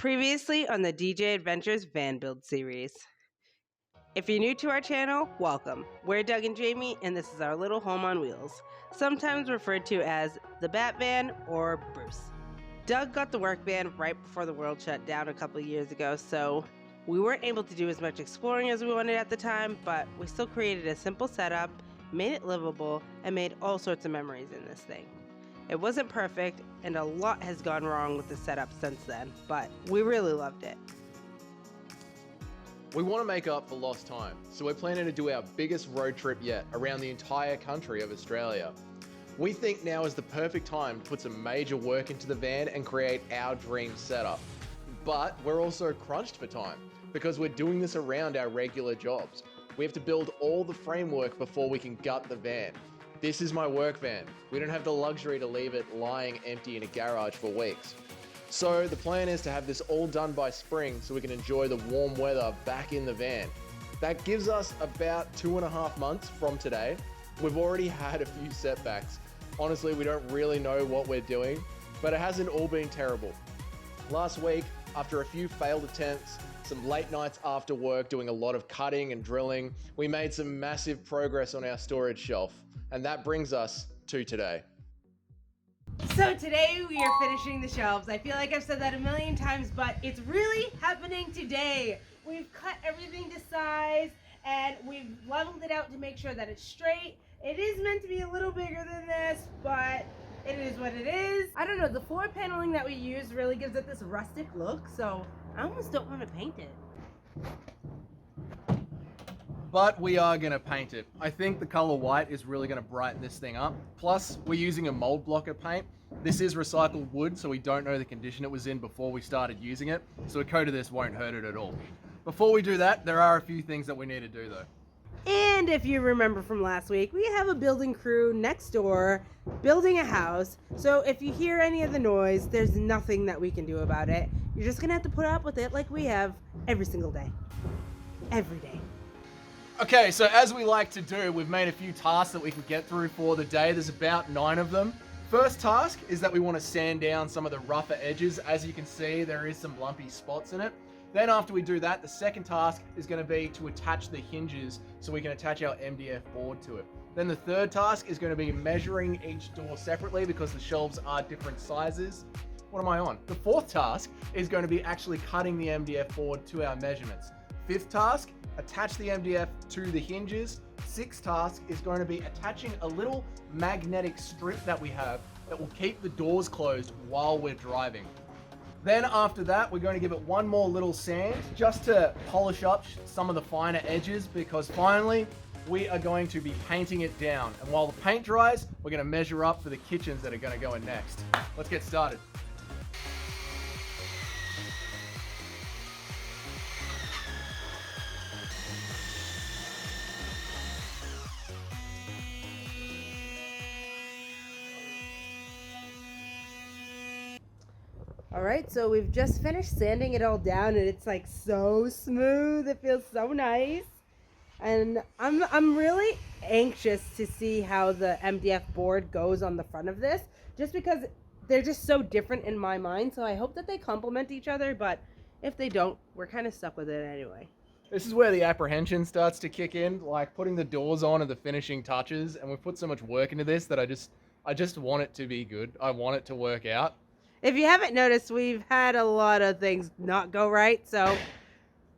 Previously on the DJ Adventures van build series. If you're new to our channel, welcome. We're Doug and Jamie, and this is our little home on wheels, sometimes referred to as the Bat Van or Bruce. Doug got the work van right before the world shut down a couple years ago, so we weren't able to do as much exploring as we wanted at the time, but we still created a simple setup, made it livable, and made all sorts of memories in this thing. It wasn't perfect, and a lot has gone wrong with the setup since then, but we really loved it. We want to make up for lost time, so we're planning to do our biggest road trip yet around the entire country of Australia. We think now is the perfect time to put some major work into the van and create our dream setup. But we're also crunched for time because we're doing this around our regular jobs. We have to build all the framework before we can gut the van. This is my work van. We don't have the luxury to leave it lying empty in a garage for weeks. So the plan is to have this all done by spring so we can enjoy the warm weather back in the van. That gives us about 2.5 months from today. We've already had a few setbacks. Honestly, we don't really know what we're doing, but it hasn't all been terrible. Last week, after a few failed attempts, some late nights after work doing a lot of cutting and drilling, we made some massive progress on our storage shelf. And that brings us to today. So today we are finishing the shelves. I feel like I've said that a million times, but it's really happening today. We've cut everything to size and we've leveled it out to make sure that it's straight. It is meant to be a little bigger than this, but it is what it is. I don't know, the floor paneling that we use really gives it this rustic look, so I almost don't want to paint it. But we are going to paint it. I think the color white is really going to brighten this thing up. Plus, we're using a mold blocker paint. This is recycled wood, so we don't know the condition it was in before we started using it. So a coat of this won't hurt it at all. Before we do that, there are a few things that we need to do though. And if you remember from last week, we have a building crew next door building a house. So if you hear any of the noise, there's nothing that we can do about it. You're just going to have to put up with it like we have every single day. Every day. Okay, so as we like to do, we've made a few tasks that we can get through for the day. There's about 9 of them. First task is that we want to sand down some of the rougher edges. As you can see, there is some lumpy spots in it. Then after we do that, the second task is going to be to attach the hinges so we can attach our MDF board to it. Then the third task is going to be measuring each door separately because the shelves are different sizes. What am I on? The fourth task is going to be actually cutting the MDF board to our measurements. Fifth task, attach the MDF to the hinges. Sixth task is going to be attaching a little magnetic strip that we have that will keep the doors closed while we're driving. Then after that, we're going to give it one more little sand just to polish up some of the finer edges because finally we are going to be painting it down. And while the paint dries, we're going to measure up for the kitchens that are going to go in next. Let's get started. Alright, so we've just finished sanding it all down and it's like so smooth. It feels so nice. And I'm really anxious to see how the MDF board goes on the front of this, just because they're just so different in my mind. So I hope that they complement each other, but if they don't, we're kind of stuck with it anyway. This is where the apprehension starts to kick in, like putting the doors on and the finishing touches, and we've put so much work into this that I just want it to be good. I want it to work out. If you haven't noticed, we've had a lot of things not go right, so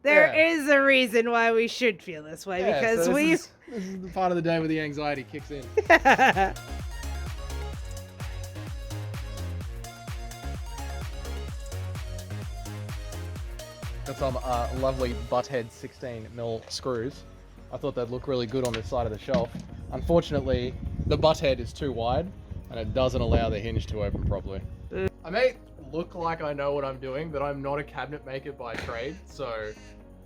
there is a reason why we should feel this way, because so this is the part of the day where the anxiety kicks in. Got some lovely butthead 16mm screws. I thought they'd look really good on this side of the shelf. Unfortunately, the butthead is too wide and it doesn't allow the hinge to open properly. I may look like I know what I'm doing, but I'm not a cabinet maker by trade, so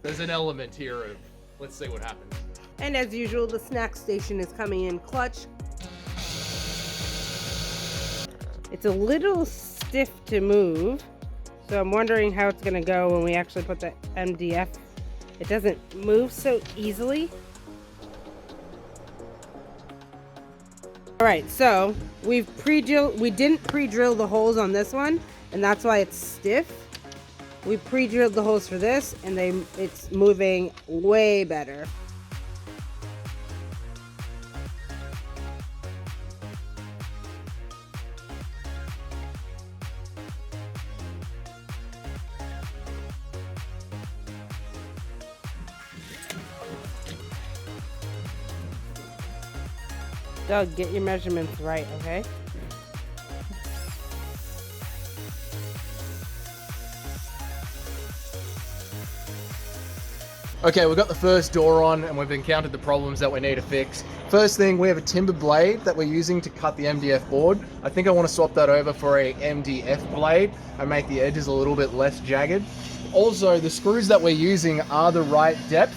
there's an element here of let's see what happens. And as usual, the snack station is coming in clutch. It's a little stiff to move, so I'm wondering how it's going to go when we actually put the MDF. It doesn't move so easily. All right, so we didn't pre-drill the holes on this one, and that's why it's stiff. We pre-drilled the holes for this, and it's moving way better. Doug, get your measurements right, okay? Okay, we've got the first door on and we've encountered the problems that we need to fix. First thing, we have a timber blade that we're using to cut the MDF board. I think I want to swap that over for a MDF blade and make the edges a little bit less jagged. Also, the screws that we're using are the right depth,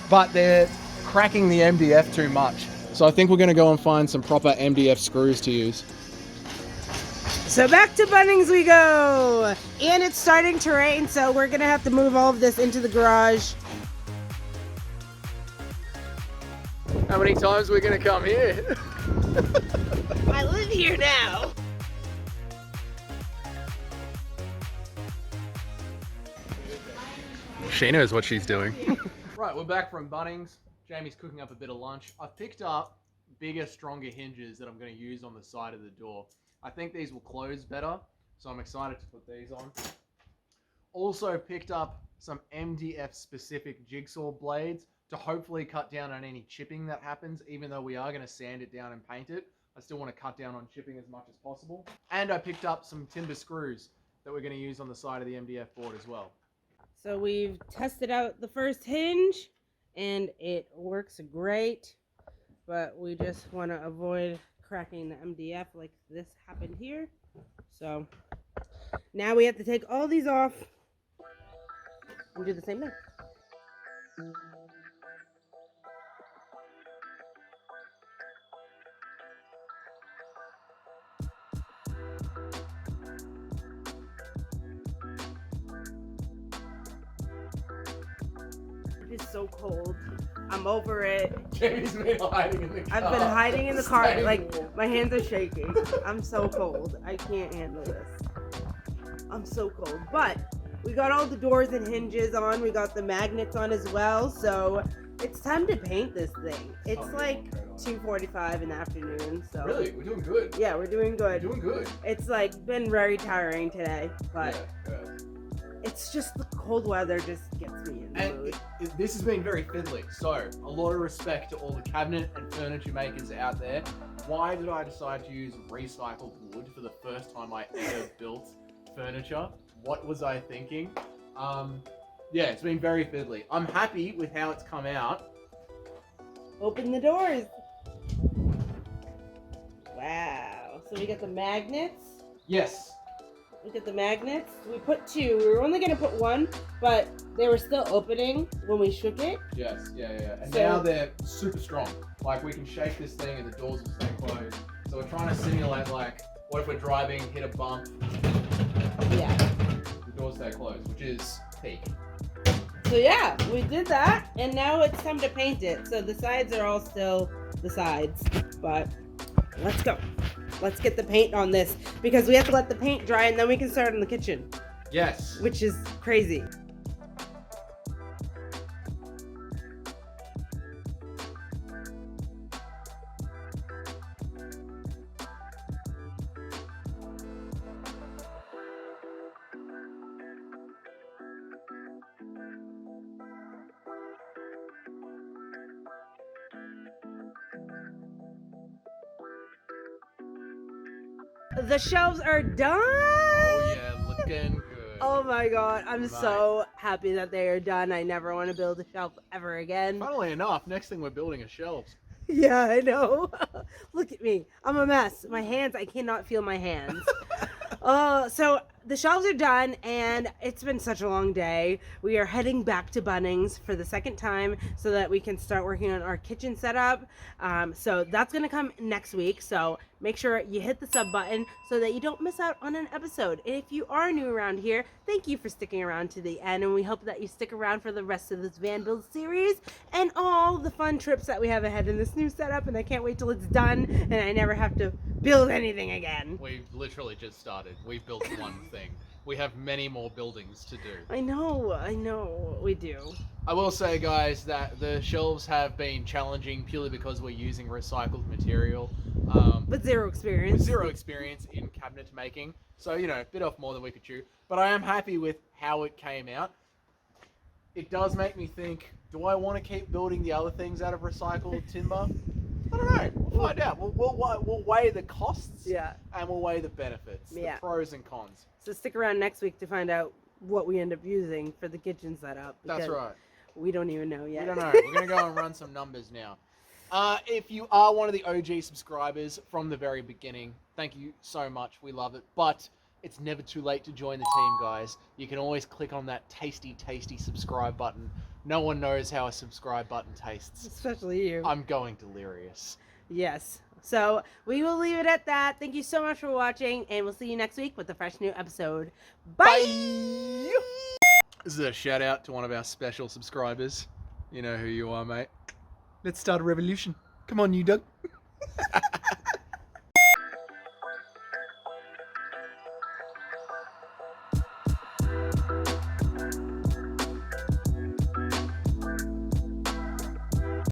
but they're cracking the MDF too much. So I think we're going to go and find some proper MDF screws to use. So back to Bunnings we go! And it's starting to rain, so we're going to have to move all of this into the garage. How many times are we going to come here? I live here now! She knows what she's doing. Right, we're back from Bunnings. Jamie's cooking up a bit of lunch. I've picked up bigger, stronger hinges that I'm going to use on the side of the door. I think these will close better, so I'm excited to put these on. Also picked up some MDF specific jigsaw blades to hopefully cut down on any chipping that happens. Even though we are going to sand it down and paint it, I still want to cut down on chipping as much as possible. And I picked up some timber screws that we're going to use on the side of the MDF board as well. So we've tested out the first hinge and it works great, but we just want to avoid cracking the MDF like this happened here. So now we have to take all these off and do the same thing. It is so cold. I'm over it. Jamie's been hiding in the car. I've been hiding in the car. Like, my hands are shaking. I'm so cold. I can't handle this. I'm so cold. But we got all the doors and hinges on. We got the magnets on as well. So it's time to paint this thing. It's like 2:45 in the afternoon. So really, we're doing good. Yeah, we're doing good. We're doing good. It's like been very tiring today, but yeah. It's just the cold weather just gets me in the mood. This has been very fiddly, so a lot of respect to all the cabinet and furniture makers out there. Why did I decide to use recycled wood for the first time I ever built furniture? What was I thinking? Yeah, it's been very fiddly. I'm happy with how it's come out. Open the doors. Wow. So we got the magnets. Yes. Look at the magnets. We put two. We were only going to put one, but they were still opening when we shook it. Yes, yeah. And now they're super strong. Like, we can shake this thing and the doors will stay closed. So we're trying to simulate, like, what if we're driving, hit a bump? Yeah. The doors stay closed, which is peak. So yeah, we did that, and now it's time to paint it. So the sides are all still the sides, but let's go. Let's get the paint on this, because we have to let the paint dry and then we can start in the kitchen. Yes. Which is crazy. The shelves are done. Oh yeah, looking good. Oh my god, I'm so happy that they are done. I never want to build a shelf ever again. Funnily enough, next thing we're building is shelves. Yeah, I know. Look at me. I'm a mess. My hands, I cannot feel my hands. So the shelves are done, and it's been such a long day. We are heading back to Bunnings for the second time so that we can start working on our kitchen setup. So that's going to come next week. So make sure you hit the sub button so that you don't miss out on an episode. And if you are new around here, thank you for sticking around to the end. And we hope that you stick around for the rest of this van build series and all the fun trips that we have ahead in this new setup. And I can't wait till it's done and I never have to build anything again. We've literally just started. We've built one thing. we have many more buildings to do. I know, we do. I will say, guys, that the shelves have been challenging purely because we're using recycled material. But zero experience. With zero experience in cabinet making. So, you know, a bit off more than we could chew. But I am happy with how it came out. It does make me think, do I want to keep building the other things out of recycled timber? I don't know. We'll find out. We'll weigh the costs. Yeah. And we'll weigh the benefits. Yeah. The pros and cons. So stick around next week to find out what we end up using for the kitchen setup. That's right. We don't even know yet. We don't know. We're going to go and run some numbers now. If you are one of the OG subscribers from the very beginning, thank you so much. We love it. But it's never too late to join the team, guys. You can always click on that tasty subscribe button. No one knows how a subscribe button tastes. Especially you. I'm going delirious. Yes. So we will leave it at that. Thank you so much for watching, and we'll see you next week with a fresh new episode. Bye! This is a shout out to one of our special subscribers. You know who you are, mate. Let's start a revolution. Come on, you Doug.